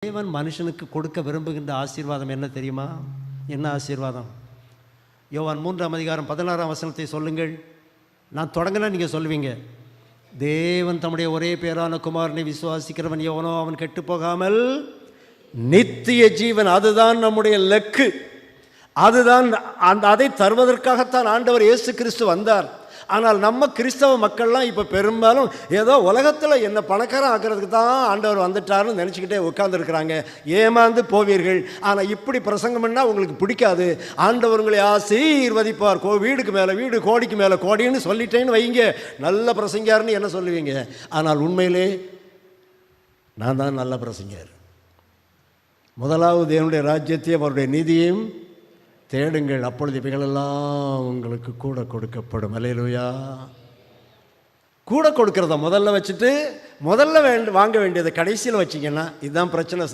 தேவன் மனுஷனுக்கு கொடுக்க விரும்புகின்ற ஆசீர்வாதம் என்ன தெரியுமா? என்ன ஆசீர்வாதம்? யோவான் 3:16 சொல்லுங்கள். நான் தொடங்கினா நீங்கள் சொல்லுவீங்க. தேவன் தம்முடைய ஒரே பேரான குமாரனை விசுவாசிக்கிறவன் எவனோ அவன் கெட்டு போகாமல் நித்திய ஜீவன். அதுதான் நம்முடைய லக்கு. அதுதான் அதை தருவதற்காகத்தான் ஆண்டவர் இயேசு கிறிஸ்து வந்தார். ஆனால் நம்ம கிறிஸ்தவ மக்கள்லாம் இப்போ பெரும்பாலும் ஏதோ உலகத்தில் என்ன பணக்காரன் ஆக்கிறதுக்கு தான் ஆண்டவர் வந்துட்டாருன்னு நினச்சிக்கிட்டே உட்காந்துருக்குறாங்க. ஏமாந்து போவீர்கள். ஆனால் இப்படி பிரசங்கம் பண்ணால் உங்களுக்கு பிடிக்காது. ஆண்டவர் உங்களை ஆசீர்வதிப்பார், வீடுக்கு மேலே வீடு, கோடிக்கு மேலே கோடின்னு சொல்லிட்டேன்னு வைங்க, நல்ல பிரசங்கியார்னு என்ன சொல்லுவீங்க. ஆனால் உண்மையிலே நான் தான் நல்ல பிரசங்கியார். முதலாவது என்னுடைய ராஜ்யத்தையும் அவருடைய நீதியையும் தேடுங்கள், அப்பொழுது இவைகளெல்லாம் உங்களுக்கு கூட கொடுக்கப்படும். அல்லேலூயா. கூட கொடுக்கறத முதல்ல வச்சுட்டு முதல்ல வாங்க வேண்டியதை கடைசியில் வச்சிங்கன்னா இதுதான் பிரச்சனை.